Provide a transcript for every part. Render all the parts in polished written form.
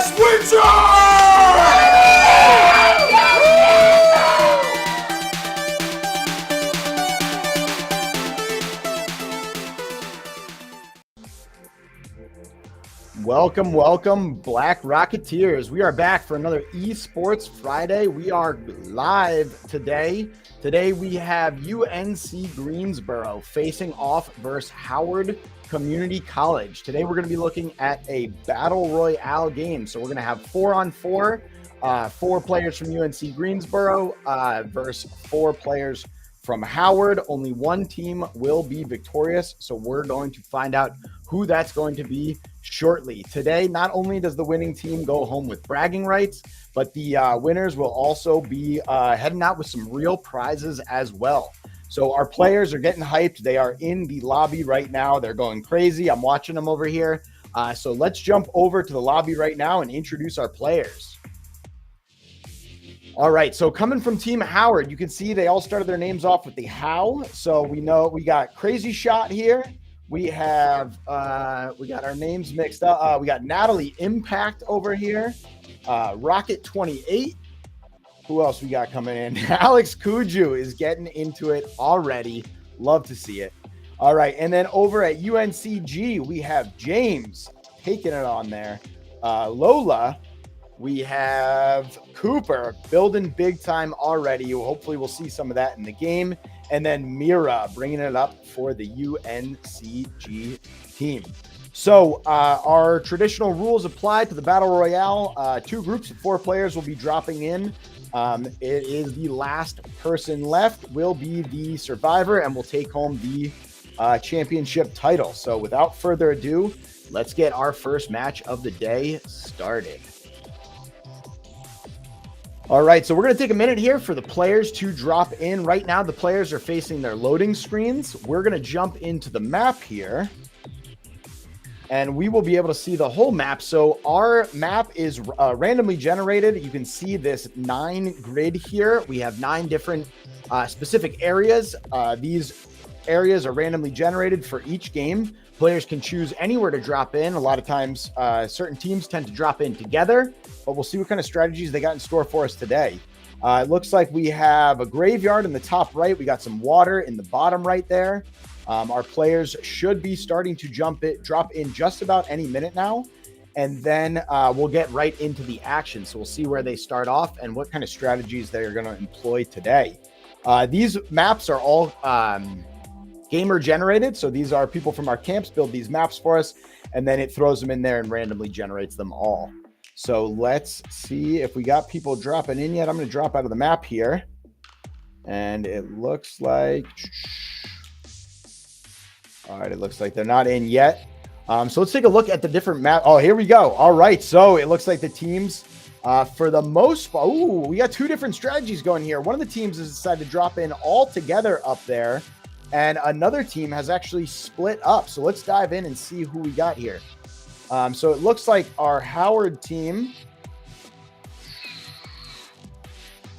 West Windsor! Welcome, Black Rocketeers. We are back for another Esports Friday. We are live today. Today we have UNC Greensboro facing off versus Howard Community College. Today we're going to be looking at a Battle Royale game. So we're going to have 4-on-4, 4 players from UNC Greensboro versus 4 players from Howard. Only one team will be victorious. So we're going to find out who that's going to be shortly. Today, not only does the winning team go home with bragging rights, but the winners will also be heading out with some real prizes as well. So our players are getting hyped. They are in the lobby right now. They're going crazy. I'm watching them over here. So let's jump over to the lobby right now and introduce our players. All right, so coming from Team Howard, you can see they all started their names off with the How. So we know we got Crazy Shot here. We have, we got our names mixed up. We got Natalie Impact over here. Rocket 28. Who else we got coming in? Alex Kuju is getting into it already. Love to see it. All right, and then over at UNCG, we have James taking it on there. Lola. We have Cooper building big time already. Hopefully we'll see some of that in the game. And then Mira bringing it up for the UNCG team. So our traditional rules apply to the Battle Royale. 2 groups of 4 players will be dropping in. It is the last person left will be the survivor and will take home the championship title. So without further ado, let's get our first match of the day started. All right, so we're going to take a minute here for the players to drop in. Right now, the players are facing their loading screens. We're going to jump into the map here, and we will be able to see the whole map. So our map is randomly generated. You can see this 9 grid here. We have 9 different specific areas. These areas are randomly generated for each game. Players can choose anywhere to drop in. A lot of times, certain teams tend to drop in together, but we'll see what kind of strategies they got in store for us today. It looks like we have a graveyard in the top right. We got some water in the bottom right there. Our players should be starting to drop in just about any minute now. And then we'll get right into the action. So we'll see where they start off and what kind of strategies they're going to employ today. These maps are all gamer generated. So these are people from our camps build these maps for us, and then it throws them in there and randomly generates them all. So let's see if we got people dropping in yet. I'm going to drop out of the map here, and it looks like, all right, it looks like they're not in yet. So let's take a look at the different map. Oh, here we go. All right. So it looks like the teams for the most part, we got 2 different strategies going here. One of the teams has decided to drop in all together up there, and another team has actually split up. So let's dive in and see who we got here. So it looks like our Howard team,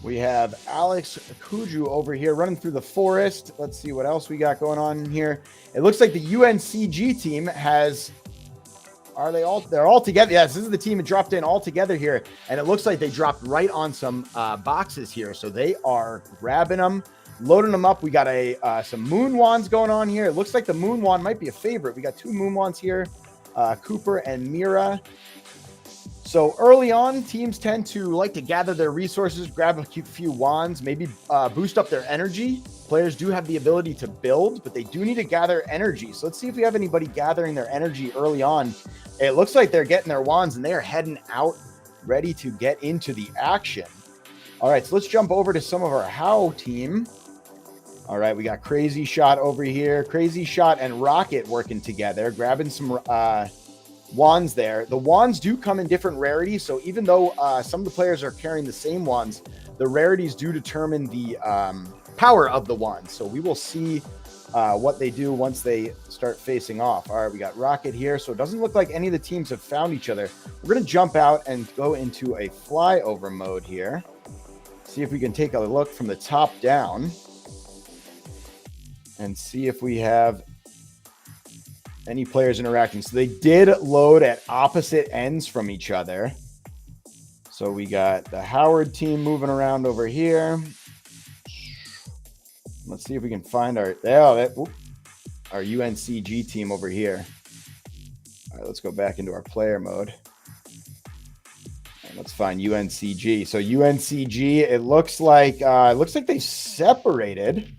we have Alex Kuju over here running through the forest. Let's see what else we got going on here. It looks like the UNCG team has, they're all together. Yes, this is the team that dropped in all together here. And it looks like they dropped right on some boxes here. So they are grabbing them, loading them up. We got some moon wands going on here. It looks like the moon wand might be a favorite. We got 2 moon wands here, Cooper and Mira. So early on, teams tend to like to gather their resources, grab a few wands, maybe boost up their energy. Players do have the ability to build, but they do need to gather energy. So let's see if we have anybody gathering their energy early on. It looks like they're getting their wands and they are heading out, ready to get into the action. All right, so let's jump over to some of our How team. All right, we got Crazy Shot over here. Crazy Shot and Rocket working together, grabbing some wands there. The wands do come in different rarities, so even though some of the players are carrying the same wands, the rarities do determine the power of the wands. So we will see what they do once they start facing off. All right, we got Rocket here, so it doesn't look like any of the teams have found each other. We're going to jump out and go into a flyover mode here. See if we can take a look from the top down and see if we have any players interacting. So they did load at opposite ends from each other. So we got the Howard team moving around over here. Let's see if we can find our UNCG team over here. All right, let's go back into our player mode. And let's find UNCG. So UNCG, it looks like they separated.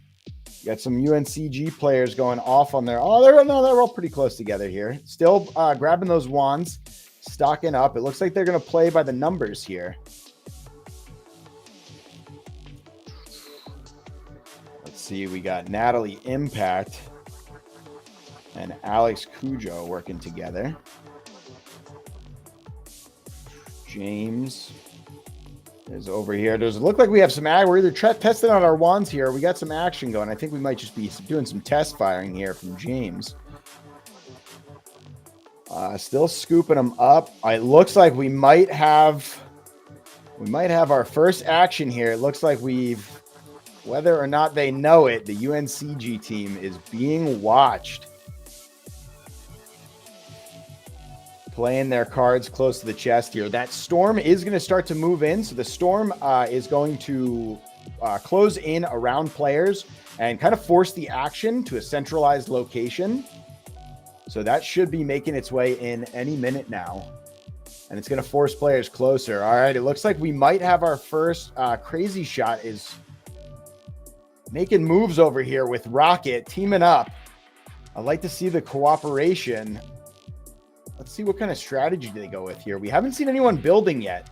Got some UNCG players going off on their. Oh, they're all pretty close together here. Still grabbing those wands, stocking up. It looks like they're going to play by the numbers here. Let's see. We got Natalie Impact and Alex Cujo working together. James is over here. Does it look like we have some we're either testing out our wands here. We got some action going. I think we might just be doing some test firing here from James. Still scooping them up. It looks like we might have our first action here. It looks like whether or not they know it, the UNCG team is being watched. Playing their cards close to the chest here. That storm is going to start to move in. So the storm is going to close in around players and kind of force the action to a centralized location. So that should be making its way in any minute now. And it's going to force players closer. All right, it looks like we might have our first crazy shot is making moves over here with Rocket, teaming up. I'd like to see the cooperation. Let's see what kind of strategy they go with here. We haven't seen anyone building yet.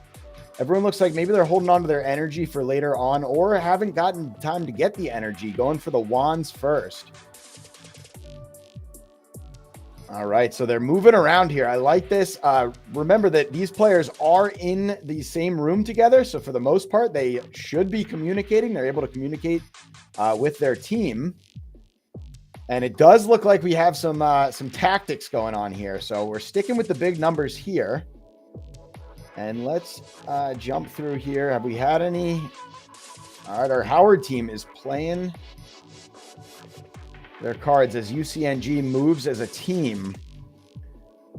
Everyone looks like maybe they're holding on to their energy for later on or haven't gotten time to get the energy, going for the wands first. All right, so they're moving around here. I like this. Remember that these players are in the same room together, so for the most part, they should be communicating. They're able to communicate with their team. And it does look like we have some tactics going on here. So we're sticking with the big numbers here. And let's jump through here. Have we had any? All right, our Howard team is playing their cards as UCNG moves as a team.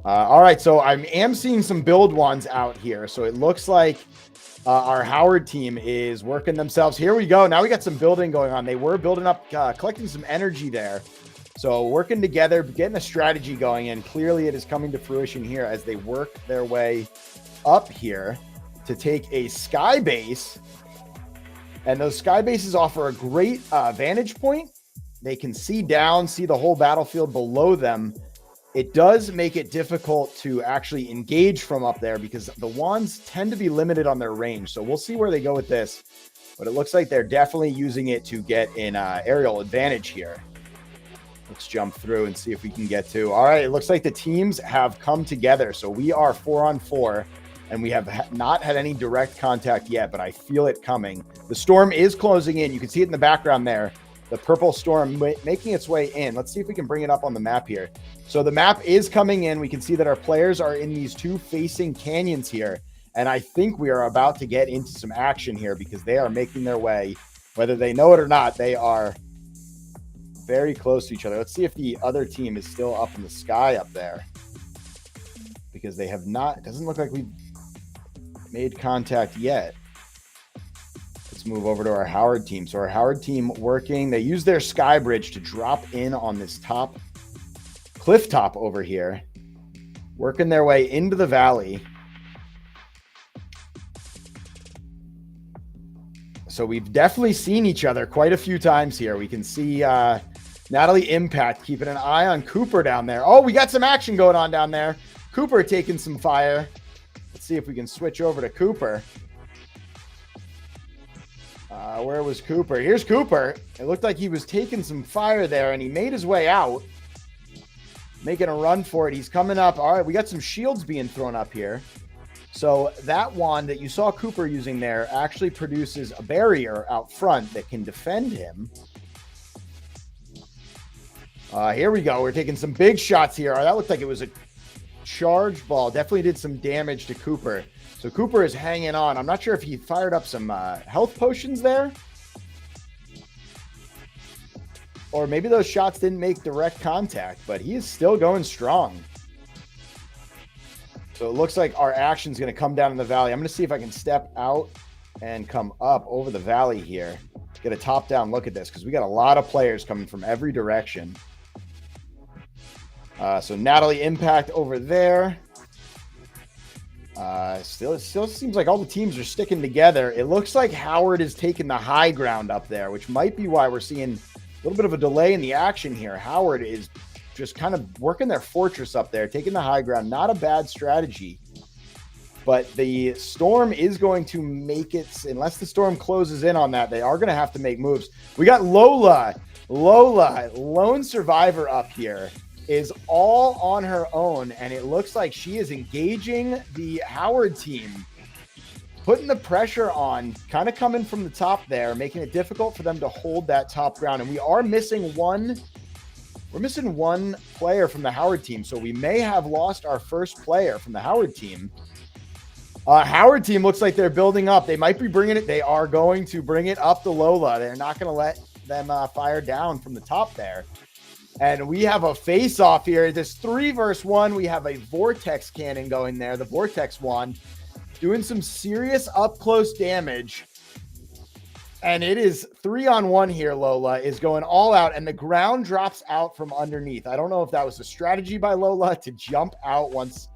All right, so I am seeing some build ones out here. So it looks like our Howard team is working themselves. Here we go. Now we got some building going on. They were building up, collecting some energy there. So working together, getting a strategy going in. Clearly it is coming to fruition here as they work their way up here to take a sky base. And those sky bases offer a great vantage point. They can see down, see the whole battlefield below them. It does make it difficult to actually engage from up there because the wands tend to be limited on their range. So we'll see where they go with this. But it looks like they're definitely using it to get an aerial advantage here. Let's jump through and see if we can get to. All right, it looks like the teams have come together. So we are 4-on-4, and we have not had any direct contact yet, but I feel it coming. The storm is closing in. You can see it in the background there. The purple storm making its way in. Let's see if we can bring it up on the map here. So the map is coming in. We can see that our players are in these two facing canyons here. And I think we are about to get into some action here because they are making their way. Whether they know it or not, they are very close to each other. Let's see if the other team is still up in the sky up there. Because they have not. It doesn't look like we've made contact yet. Let's move over to our Howard team. So our Howard team working. They use their sky bridge to drop in on this top cliff top over here. Working their way into the valley. So we've definitely seen each other quite a few times here. We can see Natalie Impact keeping an eye on Cooper down there. Oh, we got some action going on down there. Cooper taking some fire. Let's see if we can switch over to Cooper. Where was Cooper? Here's Cooper. It looked like he was taking some fire there, and he made his way out. Making a run for it. He's coming up. All right, we got some shields being thrown up here. So that wand that you saw Cooper using there actually produces a barrier out front that can defend him. Here we go. We're taking some big shots here. That looked like it was a charge ball. Definitely did some damage to Cooper. So Cooper is hanging on. I'm not sure if he fired up some health potions there. Or maybe those shots didn't make direct contact, but he is still going strong. So it looks like our action is going to come down in the valley. I'm going to see if I can step out and come up over the valley here. Get a top-down look at this because we got a lot of players coming from every direction. So Natalie Impact over there. It still seems like all the teams are sticking together. It looks like Howard is taking the high ground up there, which might be why we're seeing a little bit of a delay in the action here. Howard is just kind of working their fortress up there, taking the high ground. Not a bad strategy. But the Storm is going to make it, unless the Storm closes in on that, they are going to have to make moves. We got Lola, lone survivor up here, is all on her own, and it looks like she is engaging the Howard team, putting the pressure on, kind of coming from the top there, making it difficult for them to hold that top ground. And we are missing one. We're missing one player from the Howard team, so we may have lost our first player from the Howard team. Howard team looks like they're building up. They might be bringing it. They are going to bring it up to Lola. They're not going to let them fire down from the top there. And we have a face-off here. This 3 versus 1. We have a Vortex cannon going there. The Vortex wand doing some serious up-close damage. And it is 3-on-1 here. Lola is going all out, and the ground drops out from underneath. I don't know if that was a strategy by Lola to jump out once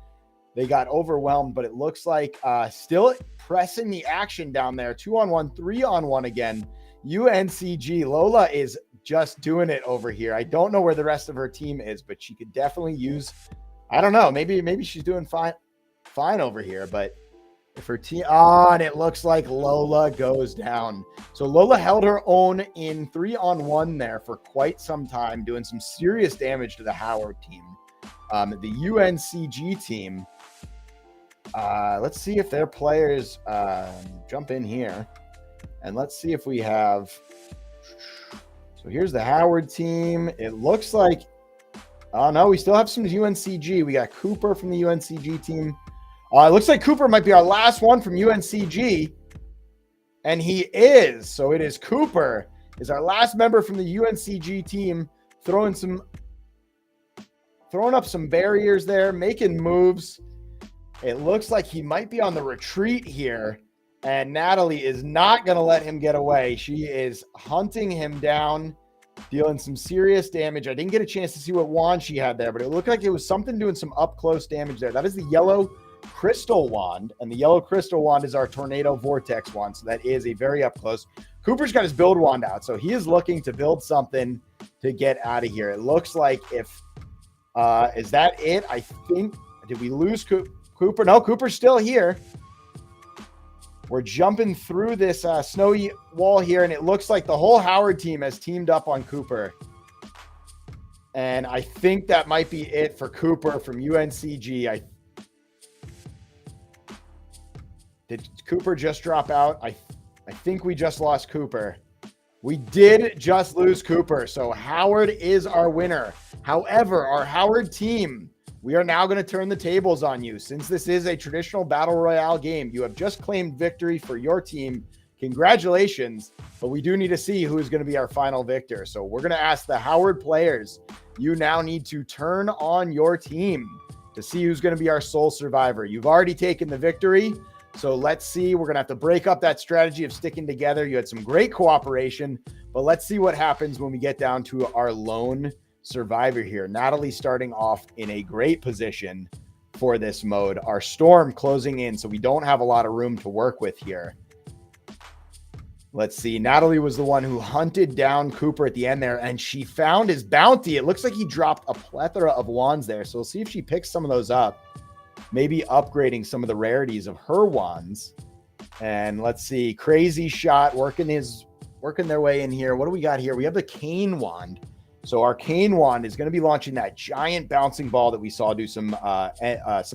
they got overwhelmed, but it looks like still pressing the action down there. 2-on-1, 3-on-1 again. UNCG. Lola is just doing it over here. I don't know where the rest of her team is, but she could definitely use, I don't know, maybe she's doing fine over here, but if her team, and it looks like Lola goes down. So Lola held her own in 3-on-1 there for quite some time, doing some serious damage to the Howard team. The UNCG team, let's see if their players jump in here, and let's see if we have. So here's the Howard team. It looks like, oh no, we still have some UNCG. We got Cooper from the UNCG team. It looks like Cooper might be our last one from UNCG, and he is. So it is Cooper is our last member from the UNCG team, throwing up some barriers there, making moves. It looks like he might be on the retreat here, and Natalie is not going to let him get away. She is hunting him down, dealing some serious damage. I didn't get a chance to see what wand she had there, but it looked like it was something doing some up-close damage there. That is the yellow crystal wand, and the yellow crystal wand is our tornado vortex wand, so that is a very up-close. Cooper's got his build wand out, so he is looking to build something to get out of here. It looks like if is that it? I think, did we lose Cooper? No, Cooper's still here. We're jumping through this snowy wall here, and it looks like the whole Howard team has teamed up on Cooper. And I think that might be it for Cooper from UNCG. Did Cooper just drop out? I think we just lost Cooper. We did just lose Cooper, so Howard is our winner. However, our Howard team, we are now going to turn the tables on you. Since this is a traditional Battle Royale game, you have just claimed victory for your team. Congratulations, but we do need to see who is going to be our final victor. So we're going to ask the Howard players, you now need to turn on your team to see who's going to be our sole survivor. You've already taken the victory. So let's see. We're going to have to break up that strategy of sticking together. You had some great cooperation, but let's see what happens when we get down to our lone survivor here. Natalie starting off in a great position for this mode. Our Storm closing in, so we don't have a lot of room to work with here. Let's see. Natalie was the one who hunted down Cooper at the end there, and she found his bounty. It looks like he dropped a plethora of wands there, so we'll see if she picks some of those up. Maybe upgrading some of the rarities of her wands. And let's see, Crazy Shot working their way in here. What do we got here? We have the Cane Wand. So our Cane Wand is going to be launching that giant bouncing ball that we saw do some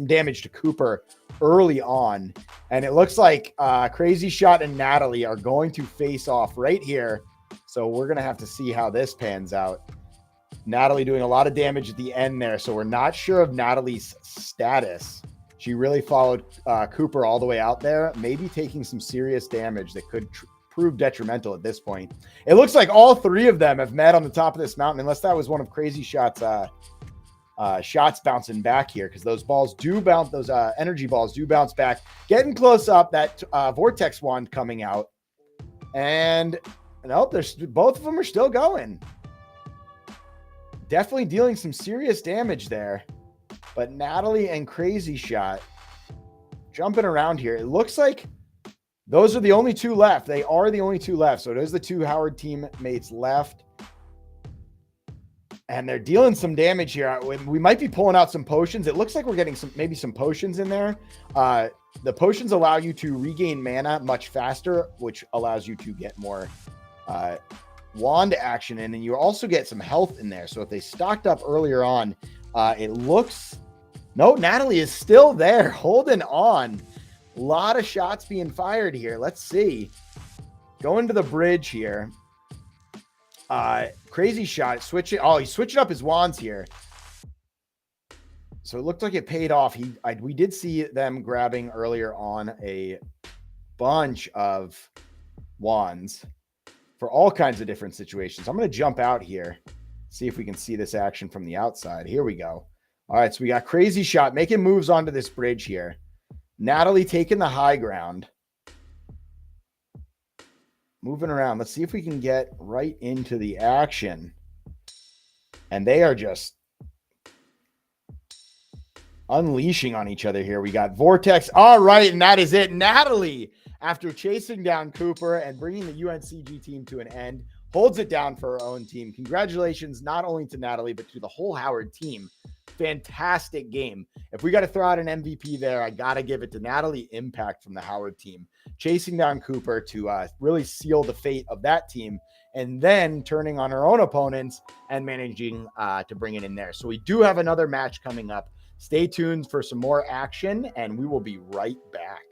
damage to Cooper early on. And it looks like Crazy Shot and Natalie are going to face off right here. So we're going to have to see how this pans out. Natalie doing a lot of damage at the end there, so we're not sure of Natalie's status. She really followed Cooper all the way out there, maybe taking some serious damage that could prove detrimental at this point. It looks like all three of them have met on the top of this mountain, unless that was one of Crazy Shot's shots bouncing back here because those balls do bounce. Those energy balls do bounce back. Getting close up. That vortex wand coming out, and nope, there's both of them are still going. Definitely dealing some serious damage there. But Natalie and Crazy Shot jumping around here. It looks like those are the only two left. They are the only two left. So it is the two Howard teammates left. And they're dealing some damage here. We might be pulling out some potions. It looks like we're getting maybe some potions in there. The potions allow you to regain mana much faster, which allows you to get more wand action in. And you also get some health in there. So if they stocked up earlier on, it looks... No, Natalie is still there, holding on. A lot of shots being fired here. Let's see. Going to the bridge here. Crazy Shot switching. Oh, he's switching up his wands here. So it looked like it paid off. We did see them grabbing earlier on a bunch of wands for all kinds of different situations. I'm going to jump out here, see if we can see this action from the outside. Here we go. All right, so we got Crazy Shot making moves onto this bridge here. Natalie taking the high ground. Moving around. Let's see if we can get right into the action. And they are just unleashing on each other here. We got Vortex. All right, and that is it. Natalie, after chasing down Cooper and bringing the UNCG team to an end, holds it down for her own team. Congratulations not only to Natalie, but to the whole Howard team. Fantastic game. If we got to throw out an MVP there, I got to give it to Natalie Impact from the Howard team, chasing down Cooper to really seal the fate of that team, and then turning on her own opponents and managing to bring it in there. So we do have another match coming up. Stay tuned for some more action, and we will be right back.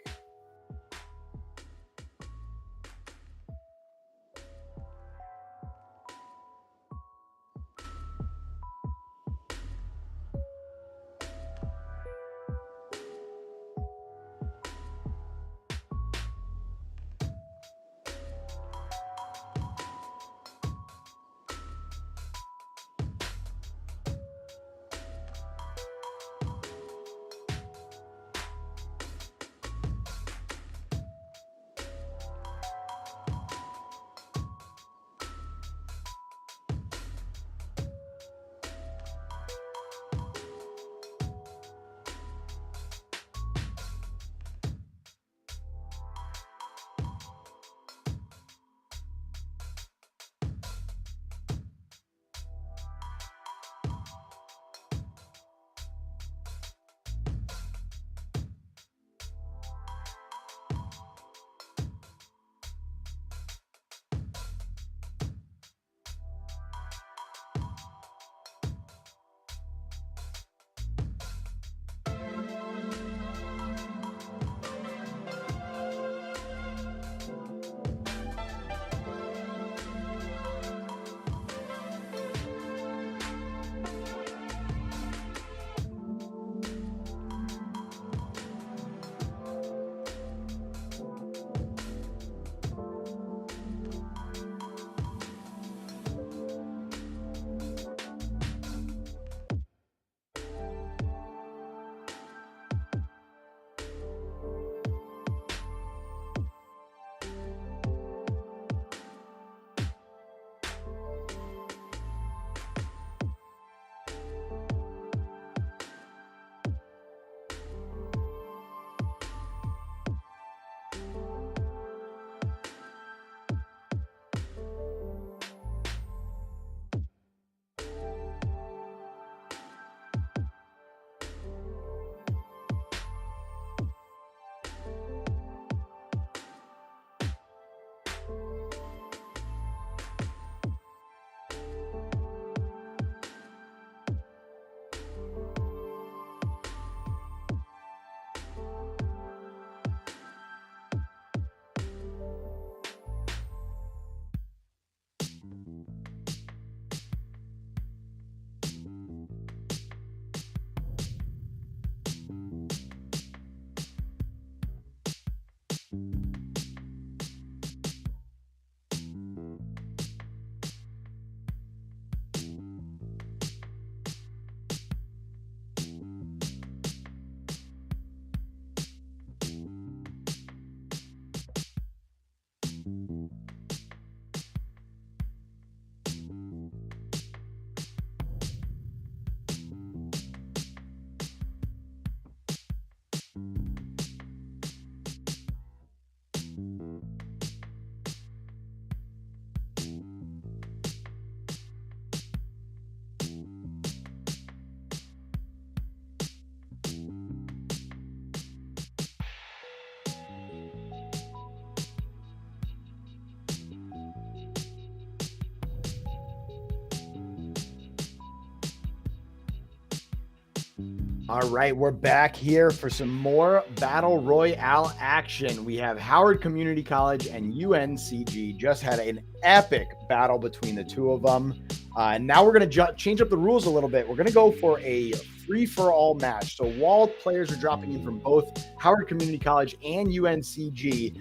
All right, we're back here for some more Battle Royale action. We have Howard Community College and UNCG just had an epic battle between the two of them. And now we're going to change up the rules a little bit. We're going to go for a free-for-all match. So while players are dropping in from both Howard Community College and UNCG,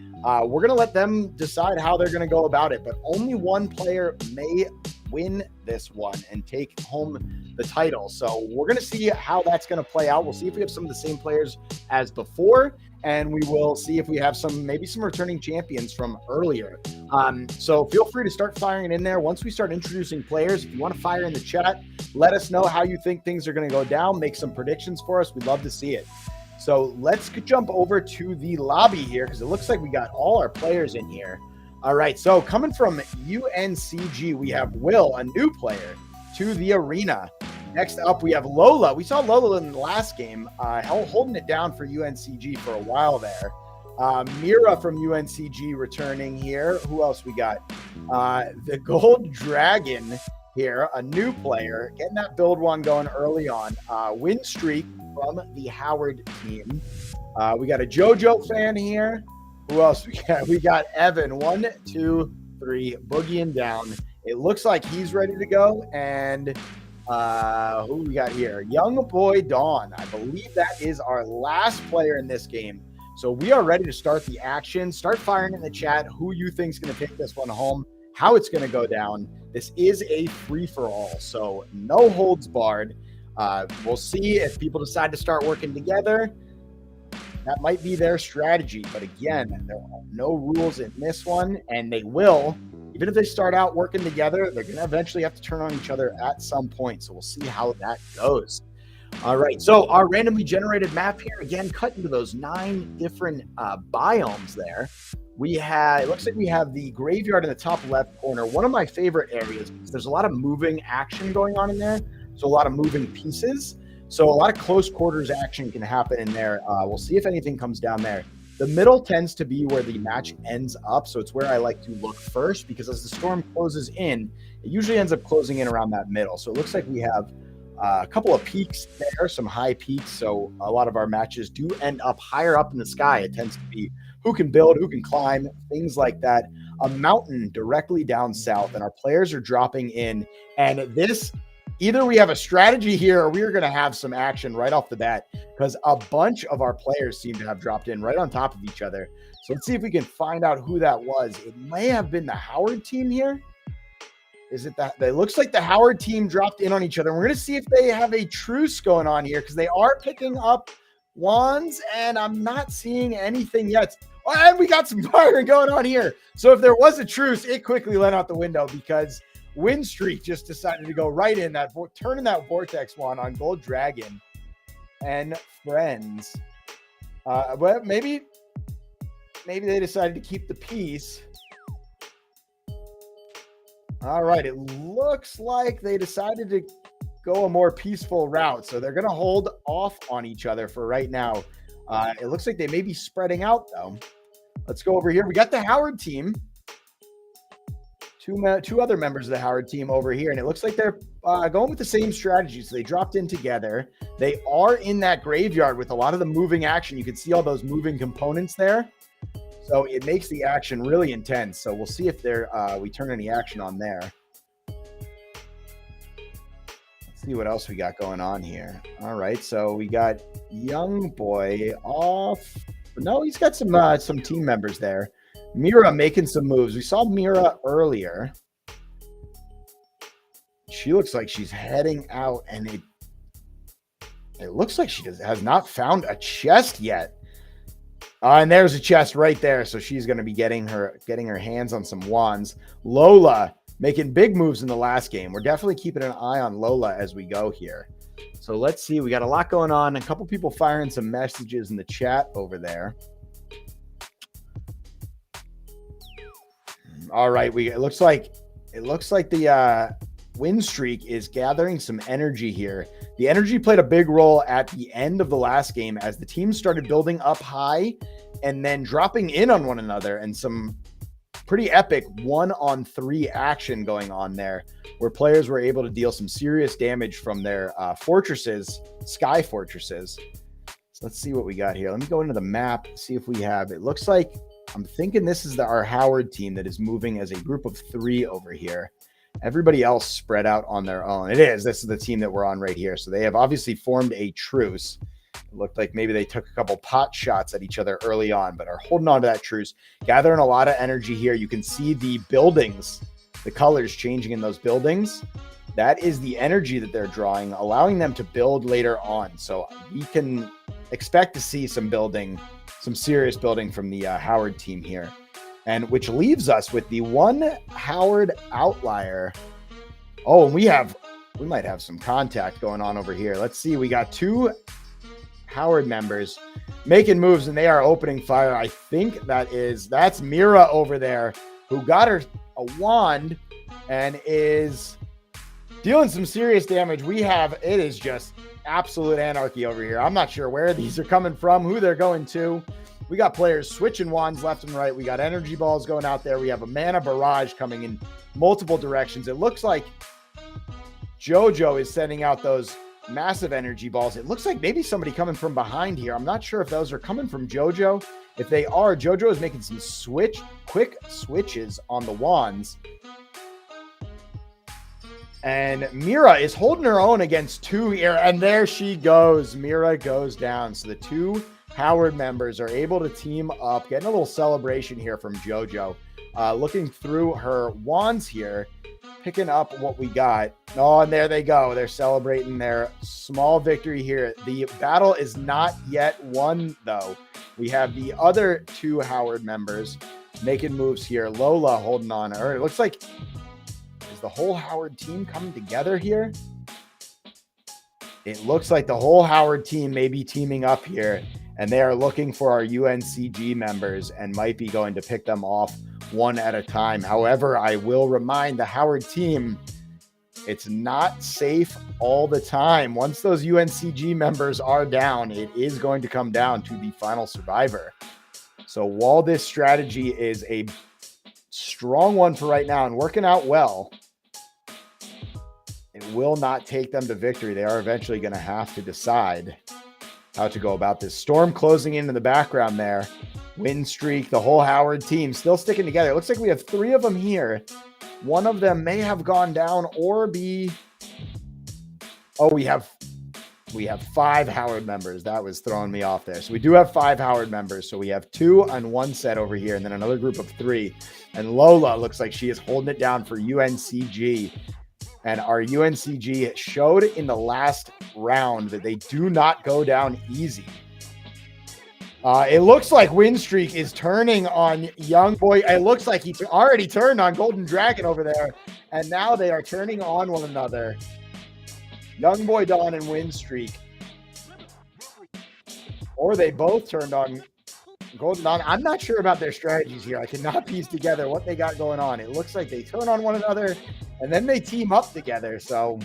we're going to let them decide how they're going to go about it. But only one player may win this one and take home the title. So we're going to see how that's going to play out. We'll see if we have some of the same players as before, and we will see if we have maybe some returning champions from earlier. So feel free to start firing in there. Once we start introducing players, if you want to fire in the chat, let us know how you think things are going to go down. Make some predictions for us. We'd love to see it. So let's jump over to the lobby here because it looks like we got all our players in here. All right, so coming from UNCG, we have Will, a new player, to the arena. Next up, we have Lola. We saw Lola in the last game, holding it down for UNCG for a while there. Mira from UNCG returning here. Who else we got? The Gold Dragon here, a new player, getting that build one going early on. Win streak from the Howard team. We got a JoJo fan here. Who else we got? We got Evan, 1, 2, 3, boogieing down. It looks like he's ready to go. And who we got here? Young Boy Dawn. I believe that is our last player in this game. So we are ready to start the action. Start firing in the chat who you think is going to take this one home, how it's going to go down. This is a free-for-all, so no holds barred. We'll see if people decide to start working together. That might be their strategy. But again, there are no rules in this one, and they will. Even if they start out working together, they're going to eventually have to turn on each other at some point. So we'll see how that goes. All right, so our randomly generated map here, again, cut into those 9 different biomes there. It looks like we have the graveyard in the top left corner, one of my favorite areas because there's a lot of moving action going on in there, so a lot of moving pieces. So a lot of close quarters action can happen in there. We'll see if anything comes down there. The middle tends to be where the match ends up, so it's where I like to look first because as the storm closes in, it usually ends up closing in around that middle. So it looks like we have a couple of peaks there, some high peaks. So a lot of our matches do end up higher up in the sky. It tends to be who can build, who can climb, things like that. A mountain directly down south, and our players are dropping in. And this, either we have a strategy here or we are going to have some action right off the bat because a bunch of our players seem to have dropped in right on top of each other. So let's see if we can find out who that was. It may have been the Howard team here. Is it that? It looks like the Howard team dropped in on each other. We're going to see if they have a truce going on here because they are picking up wands, and I'm not seeing anything yet. Oh, and we got some firing going on here. So if there was a truce, it quickly went out the window because Win Streak just decided to go right in that, turning that Vortex wand on Gold Dragon and friends. But maybe they decided to keep the peace. All right, it looks like they decided to go a more peaceful route. So they're going to hold off on each other for right now. It looks like they may be spreading out, though. Let's go over here. We got the Howard team. Two other members of the Howard team over here, and it looks like they're going with the same strategy. So they dropped in together. They are in that graveyard with a lot of the moving action. You can see all those moving components there. So it makes the action really intense. So we'll see if we turn any action on there. Let's see what else we got going on here. All right, so we got Young Boy off. No, he's got some team members there. Mira making some moves. We saw Mira earlier. She looks like she's heading out, and it looks like she has not found a chest yet. And there's a chest right there, so she's going to be getting her hands on some wands. Lola making big moves in the last game. We're definitely keeping an eye on Lola as we go here. So let's see. We got a lot going on. A couple people firing some messages in the chat over there. All right, it looks like the win streak is gathering some energy here. The energy played a big role at the end of the last game as the teams started building up high and then dropping in on one another, and some pretty epic 1-on-3 action going on there, where players were able to deal some serious damage from their fortresses, sky fortresses. So let's see what we got here. Let me go into the map, see if we have, it looks like, I'm thinking this is our Howard team that is moving as a group of 3 over here. Everybody else spread out on their own. This is the team that we're on right here. So they have obviously formed a truce. It looked like maybe they took a couple pot shots at each other early on, but are holding on to that truce, gathering a lot of energy here. You can see the buildings, the colors changing in those buildings. That is the energy that they're drawing, allowing them to build later on. So we can expect to see some building, some serious building from the Howard team here. And which leaves us with the one Howard outlier. Oh, and we might have some contact going on over here. Let's see. We got 2 Howard members making moves, and they are opening fire. I think that's Mira over there, who got her a wand and is dealing some serious damage. It is just absolute anarchy over here. I'm not sure where these are coming from, who they're going to. We got players switching wands left and right. We got energy balls going out there. We have a mana barrage coming in multiple directions. It looks like JoJo is sending out those massive energy balls. It looks like maybe somebody coming from behind here. I'm not sure if those are coming from JoJo. If they are, JoJo is making some quick switches on the wands. And Mira is holding her own against 2 here. And there she goes. Mira goes down. So the 2 Howard members are able to team up, getting a little celebration here from JoJo. Looking through her wands here, picking up what we got. Oh, and there they go. They're celebrating their small victory here. The battle is not yet won, though. We have the other 2 Howard members making moves here. Lola holding on. Or it looks like, is the whole Howard team coming together here? It looks like the whole Howard team may be teaming up here, and they are looking for our UNCG members and might be going to pick them off one at a time. However, I will remind the Howard team, it's not safe all the time. Once those UNCG members are down, it is going to come down to the final survivor. So while this strategy is a strong one for right now and working out well, it will not take them to victory. They are eventually going to have to decide how to go about this. Storm closing in the background there. Win streak, the whole Howard team still sticking together. It looks like we have 3 of them here. One of them may have gone down or be... Oh, we have 5 Howard members. That was throwing me off there. So we do have 5 Howard members. So we have 2 on one set over here and then another group of 3. And Lola looks like she is holding it down for UNCG. And our UNCG showed in the last round that they do not go down easy. It looks like Win Streak is turning on Young Boy. It looks like he already turned on Golden Dragon over there. And now they are turning on one another. Young Boy Dawn and Win Streak. Or they both turned on Golden Dawn. I'm not sure about their strategies here. I cannot piece together what they got going on. It looks like they turn on one another and then they team up together. So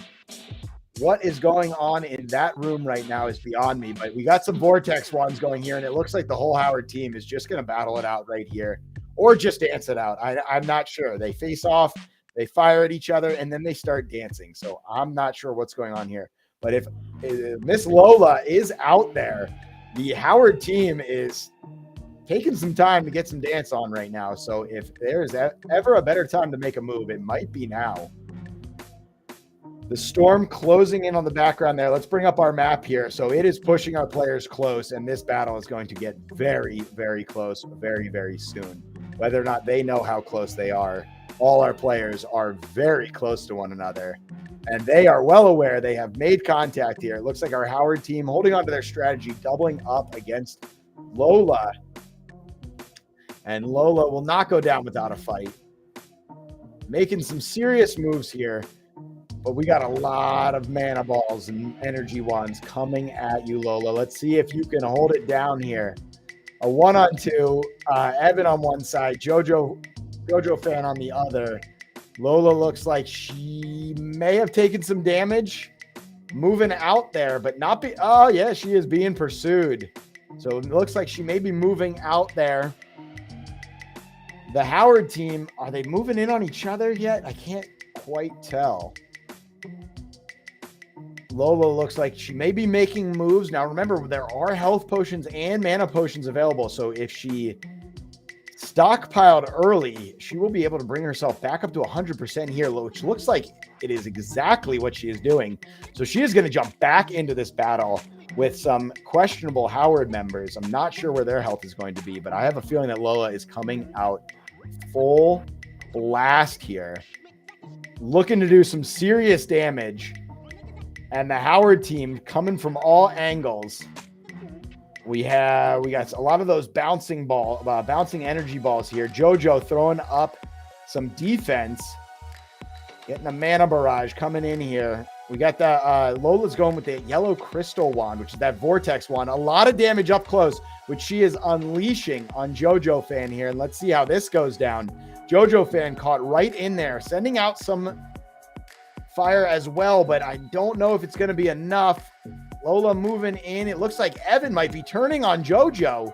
what is going on in that room right now is beyond me. But we got some Vortex ones going here, and it looks like the whole Howard team is just going to battle it out right here or just dance it out. I'm not sure. They face off, they fire at each other, and then they start dancing. So I'm not sure what's going on here. But if Miss Lola is out there, the Howard team is taking some time to get some dance on right now. So if there's ever a better time to make a move, it might be now. The storm closing in on the background there. Let's bring up our map here. So it is pushing our players close, and this battle is going to get very, very close very, very soon. Whether or not they know how close they are, all our players are very close to one another, and they are well aware they have made contact here. It looks like our Howard team holding on to their strategy, doubling up against Lola. And Lola will not go down without a fight. Making some serious moves here. But we got a lot of mana balls and energy wands coming at you, Lola. Let's see if you can hold it down here. A 1-on-2. Evan on one side. Jojo fan on the other. Lola looks like she may have taken some damage. Moving out there, but not be... Oh, yeah, she is being pursued. So it looks like she may be moving out there. The Howard team, are they moving in on each other yet? I can't quite tell. Lola looks like she may be making moves. Now, remember, there are health potions and mana potions available. So if she stockpiled early, she will be able to bring herself back up to 100% here, which looks like it is exactly what she is doing. So she is going to jump back into this battle with some questionable Howard members. I'm not sure where their health is going to be, but I have a feeling that Lola is coming out full blast here, looking to do some serious damage. And the Howard team coming from all angles. We got a lot of those bouncing energy balls here. JoJo throwing up some defense, getting a mana barrage coming in here. We got the Lola's going with the yellow crystal wand, which is that vortex wand. A lot of damage up close, which she is unleashing on JoJo fan here. And let's see how this goes down. JoJo fan caught right in there, sending out some fire as well, but I don't know if it's going to be enough. Lola moving in. It looks like Evan might be turning on JoJo,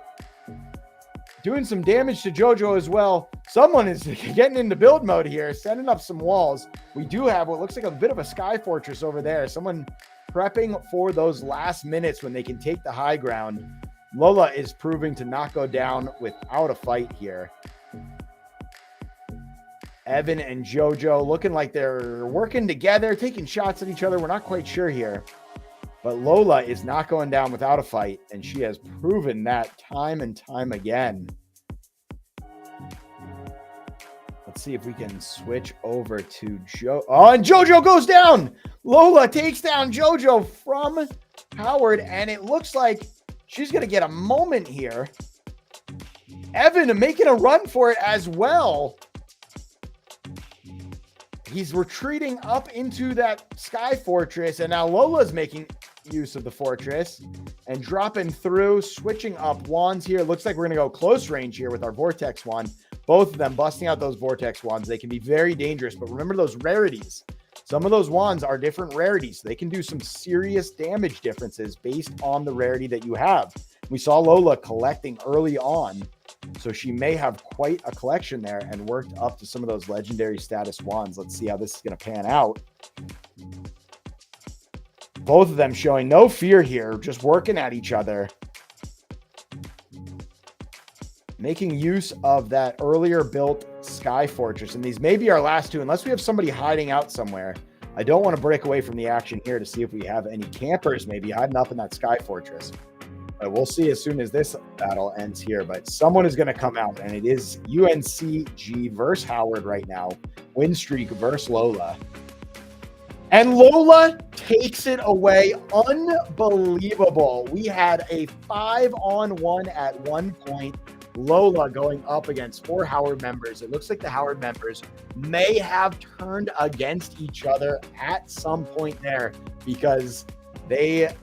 doing some damage to JoJo as well. Someone is getting into build mode here, setting up some walls. We do have what looks like a bit of a sky fortress over there. Someone prepping for those last minutes when they can take the high ground. Lola is proving to not go down without a fight here. Evan and JoJo looking like they're working together, taking shots at each other. We're not quite sure here. But Lola is not going down without a fight, and she has proven that time and time again. Let's see if we can switch over to Oh, and JoJo goes down! Lola takes down JoJo from Howard, and it looks like she's going to get a moment here. Evan making a run for it as well. He's retreating up into that sky fortress, and now Lola's making use of the fortress and dropping through, switching up wands here. Looks like we're going to go close range here with our vortex wand. Both of them busting out those vortex wands. They can be very dangerous, but remember those rarities. Some of those wands are different rarities. So they can do some serious damage differences based on the rarity that you have. We saw Lola collecting early on, so she may have quite a collection there and worked up to some of those legendary status wands. Let's see how this is going to pan out. Both of them showing no fear here, just working at each other. Making use of that earlier built sky fortress. And these may be our last two, unless we have somebody hiding out somewhere. I don't want to break away from the action here to see if we have any campers maybe hiding up in that sky fortress. But we'll see as soon as this battle ends here. But someone is going to come out, and it is UNCG versus Howard right now. Win streak versus Lola. And Lola takes it away. Unbelievable. We had a 5-on-1 at one point. Lola going up against 4 Howard members. It looks like the Howard members may have turned against each other at some point there, because they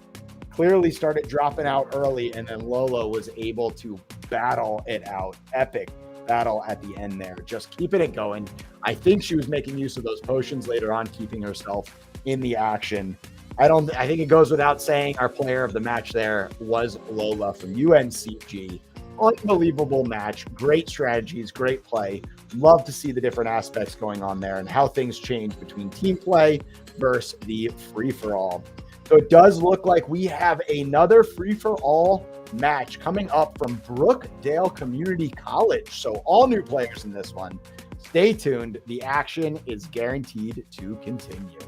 clearly started dropping out early, and then Lola was able to battle it out. Epic battle at the end there, just keeping it going. I think she was making use of those potions later on, keeping herself in the action. I think it goes without saying our player of the match there was Lola from UNCG. Unbelievable match, great strategies, great play. Love to see the different aspects going on there and how things change between team play versus the free-for-all. So it does look like we have another free-for-all match coming up from Brookdale Community College. So all new players in this one. Stay tuned. The action is guaranteed to continue.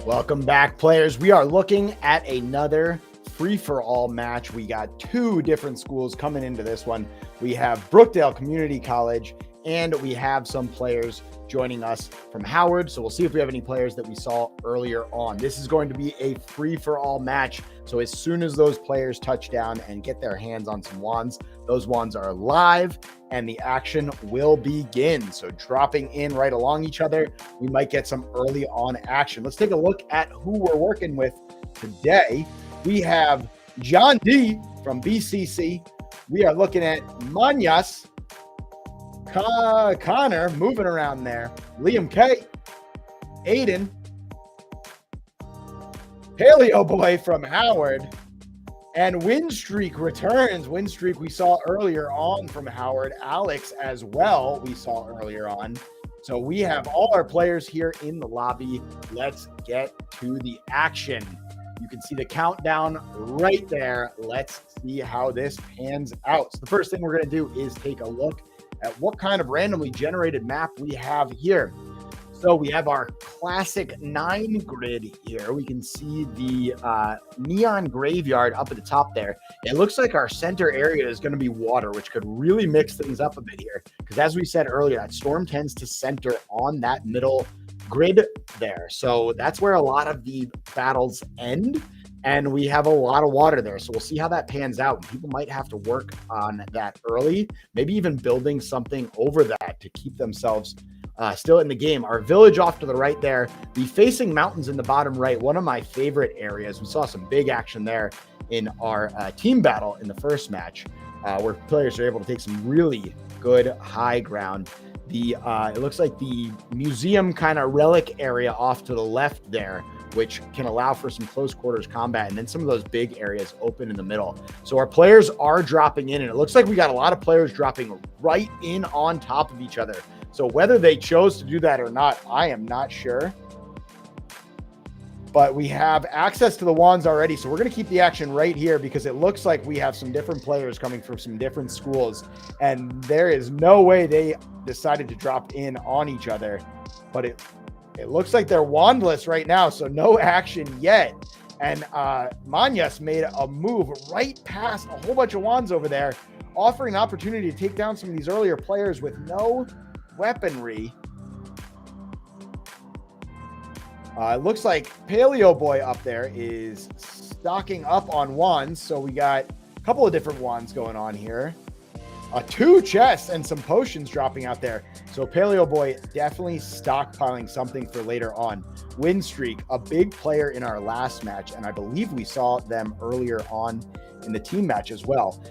Welcome back, players. We are looking at another free-for-all match. We got two different schools coming into this one. We have Brookdale Community College, and we have some players joining us from Howard. So we'll see if we have any players that we saw earlier on. This is going to be a free-for-all match. So as soon as those players touch down and get their hands on some wands, those wands are live and the action will begin. So dropping in right along each other, we might get some early on action. Let's take a look at who we're working with today. We have John D from BCC. We are looking at Manyas, Connor moving around there, Liam K, Aiden, Paleo Boy from Howard, and Windstreak returns. Windstreak we saw earlier on from Howard. Alex as well we saw earlier on. So we have all our players here in the lobby. Let's get to the action. You can see the countdown right there. Let's see how this pans out. So the first thing we're going to do is take a look at what kind of randomly generated map we have here. So we have our classic 9 grid here. We can see the neon graveyard up at the top there. It looks like our center area is going to be water, which could really mix things up a bit here. Because as we said earlier, that storm tends to center on that middle grid there. So that's where a lot of the battles end. And we have a lot of water there. So we'll see how that pans out. People might have to work on that early, maybe even building something over that to keep themselves still in the game. Our village off to the right there, the facing mountains in the bottom right, one of my favorite areas. We saw some big action there in our team battle in the first match, where players are able to take some really good high ground. It looks like the museum kind of relic area off to the left there, which can allow for some close quarters combat, and then some of those big areas open in the middle. So our players are dropping in, and it looks like we got a lot of players dropping right in on top of each other. So whether they chose to do that or not, I am not sure. But we have access to the wands already, so we're going to keep the action right here because it looks like we have some different players coming from some different schools, and there is no way they decided to drop in on each other. But it looks like they're wandless right now, so no action yet. And Manyas made a move right past a whole bunch of wands over there, offering an opportunity to take down some of these earlier players with no weaponry. It looks like Paleo Boy up there is stocking up on wands. So we got a couple of different wands going on here. 2 chests and some potions dropping out there. So Paleo Boy definitely stockpiling something for later on. Windstreak, a big player in our last match, and I believe we saw them earlier on in the team match as well.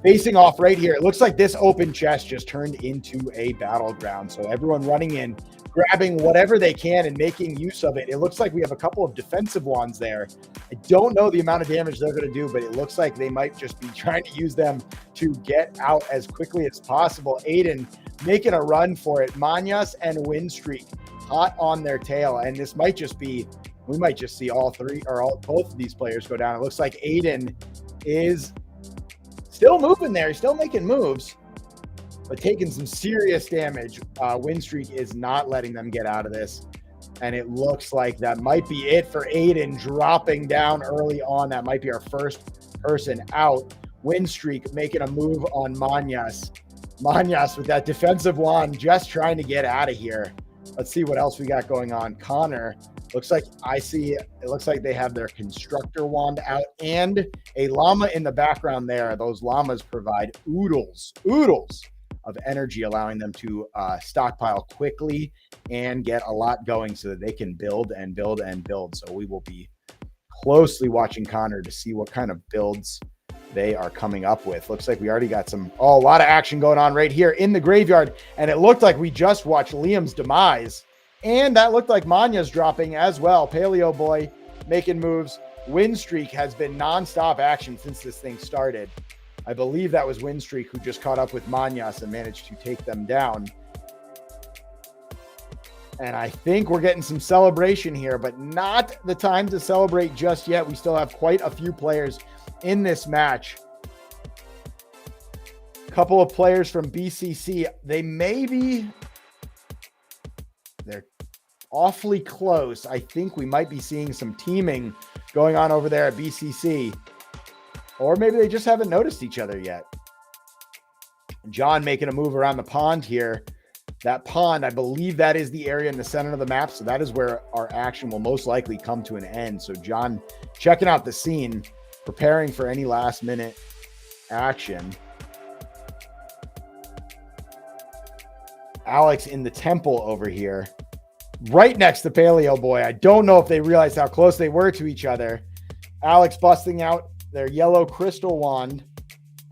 Facing off right here, it looks like this open chest just turned into a battleground. So everyone running in, grabbing whatever they can and making use of it. It looks like we have a couple of defensive wands there. I don't know the amount of damage they're going to do, but it looks like they might just be trying to use them to get out as quickly as possible. Aiden making a run for it. Manyas and Windstreak hot on their tail, and this might just be, we might just see both of these players go down. It looks like Aiden is still moving there. He's still making moves, but taking some serious damage. Windstreak is not letting them get out of this. And it looks like that might be it for Aiden, dropping down early on. That might be our first person out. Windstreak making a move on Manyas. Manyas with that defensive wand, just trying to get out of here. Let's see what else we got going on. Connor, looks like it looks like they have their constructor wand out and a llama in the background there. Those llamas provide oodles of energy, allowing them to stockpile quickly and get a lot going so that they can build and build and build. So we will be closely watching Connor to see what kind of builds they are coming up with. Looks like we already got a lot of action going on right here in the graveyard. And it looked like we just watched Liam's demise. And that looked like Manya's dropping as well. Paleo Boy making moves. Windstreak has been nonstop action since this thing started. I believe that was Windstreak who just caught up with Manyas and managed to take them down. And I think we're getting some celebration here, but not the time to celebrate just yet. We still have quite a few players in this match. A couple of players from BCC. They're awfully close. I think we might be seeing some teaming going on over there at BCC. Or maybe they just haven't noticed each other yet. John making a move around the pond here. That pond, I believe that is the area in the center of the map. So that is where our action will most likely come to an end. So John checking out the scene, preparing for any last minute action. Alex in the temple over here, right next to Paleo Boy. I don't know if they realized how close they were to each other. Alex busting out their yellow crystal wand.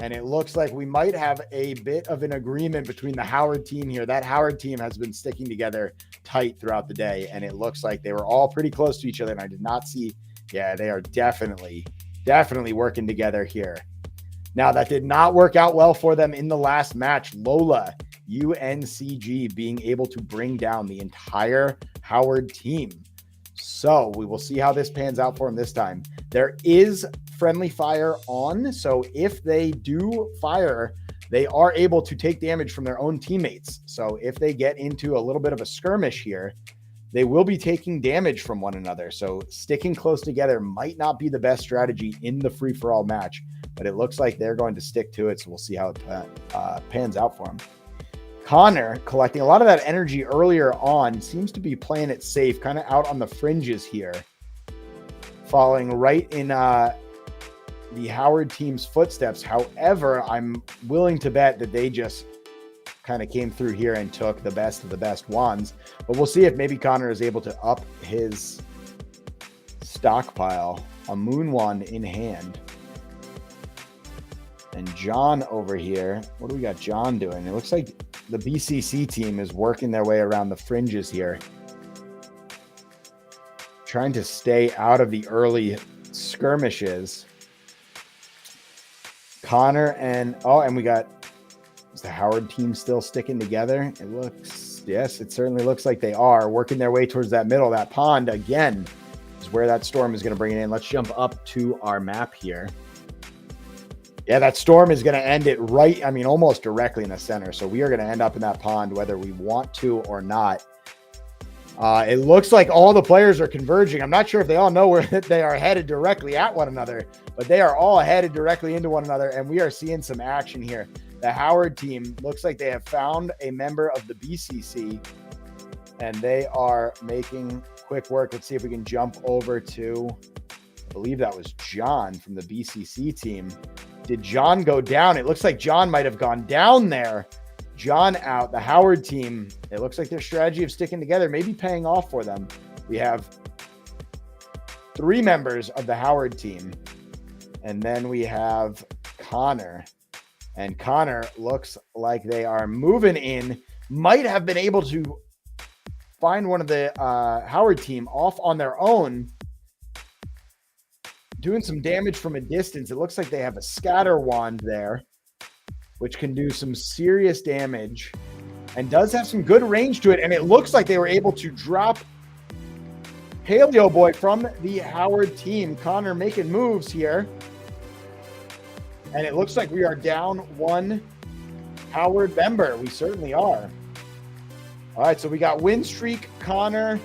And it looks like we might have a bit of an agreement between the Howard team here. That Howard team has been sticking together tight throughout the day. And it looks like they were all pretty close to each other. And I did not see, yeah, they are definitely working together here. Now, that did not work out well for them in the last match. Lola, UNCG, being able to bring down the entire Howard team. So we will see how this pans out for them this time. There is friendly fire on, so if they do fire, they are able to take damage from their own teammates. So if they get into a little bit of a skirmish here, they will be taking damage from one another. So sticking close together might not be the best strategy in the free-for-all match, but it looks like they're going to stick to it, so we'll see how it pans out for them. Connor, collecting a lot of that energy earlier on, seems to be playing it safe, kind of out on the fringes here, following right in the Howard team's footsteps. However, I'm willing to bet that they just kind of came through here and took the best of the best wands. But we'll see if maybe Connor is able to up his stockpile. A moon wand in hand. And John over here, what do we got John doing? It looks like the BCC team is working their way around the fringes here, trying to stay out of the early skirmishes. Connor and we got, is the Howard team still sticking together? It looks, yes, it certainly looks like they are working their way towards that middle. That pond again is where that storm is going to bring it in. Let's jump up to our map here. Yeah, that storm is going to end it right, I mean, almost directly in the center. So we are going to end up in that pond whether we want to or not. It looks like all the players are converging. I'm not sure if they all know where they are headed directly at one another, but they are all headed directly into one another, and we are seeing some action here. The Howard team looks like they have found a member of the BCC, and they are making quick work. Let's see if we can jump over to, I believe that was John from the BCC team. Did John go down? It looks like John might have gone down there. John out. The Howard team, it looks like their strategy of sticking together may be paying off for them. We have 3 members of the Howard team. And then we have Connor. And Connor looks like they are moving in. Might have been able to find one of the Howard team off on their own, doing some damage from a distance. It looks like they have a scatter wand there, which can do some serious damage and does have some good range to it. And it looks like they were able to drop Paleo Boy from the Howard team. Connor making moves here. And it looks like we are down 1 Howard member. We certainly are. All right, so we got Win Streak, Connor,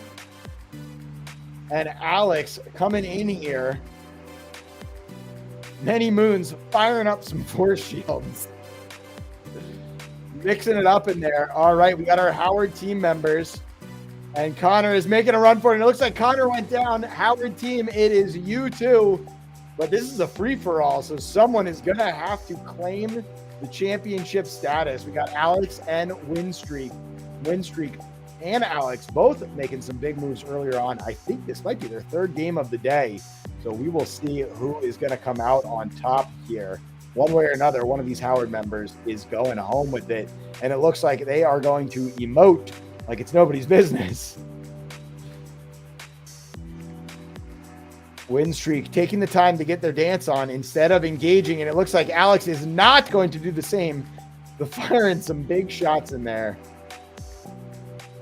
and Alex coming in here. Many Moons firing up some force shields. Mixing it up in there. All right, we got our Howard team members. And Connor is making a run for it. And it looks like Connor went down. Howard team, it is you too. But this is a free-for-all, so someone is going to have to claim the championship status. We got Alex and Win Streak and Alex both making some big moves earlier on. I think this might be their 3rd game of the day. So we will see who is going to come out on top here. One way or another, one of these Howard members is going home with it. And it looks like they are going to emote like it's nobody's business. Win Streak taking the time to get their dance on instead of engaging. And it looks like Alex is not going to do the same. The firing some big shots in there.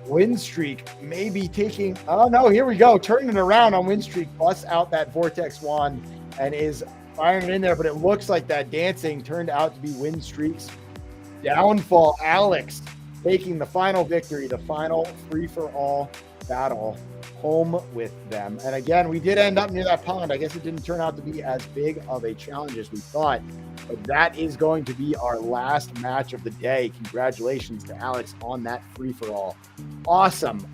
Win Streak maybe taking, oh no, here we go. Turning it around on Win Streak, busts out that Vortex Wand and is firing it in there. But it looks like that dancing turned out to be Win Streak's downfall. Alex taking the final victory, the final free-for-all battle home with them. And again, we did end up near that pond. I guess it didn't turn out to be as big of a challenge as we thought, but that is going to be our last match of the day. Congratulations to Alex on that free-for-all. Awesome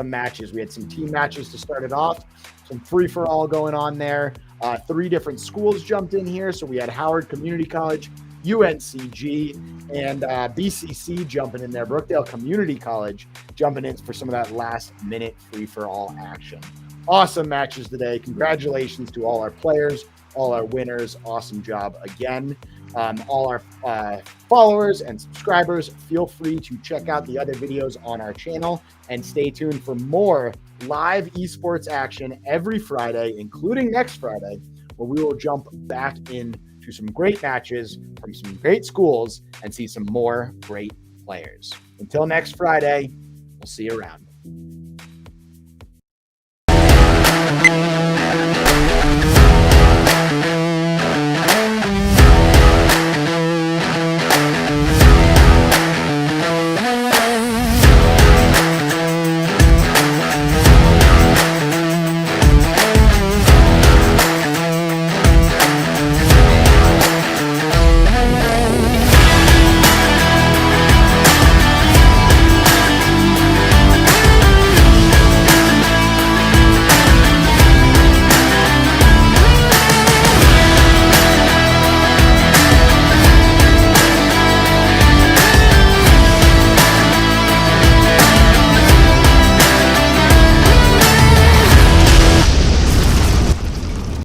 matches. We had some team matches to start it off, some free-for-all going on there. 3 different schools jumped in here. So we had Howard Community College, UNCG, and BCC jumping in there. Brookdale Community College jumping in for some of that last-minute free-for-all action. Awesome matches today. Congratulations to all our players, all our winners. Awesome job again. All our followers and subscribers, feel free to check out the other videos on our channel and stay tuned for more live esports action every Friday, including next Friday, where we will jump back into some great matches from some great schools and see some more great players. Until next Friday, we'll see you around.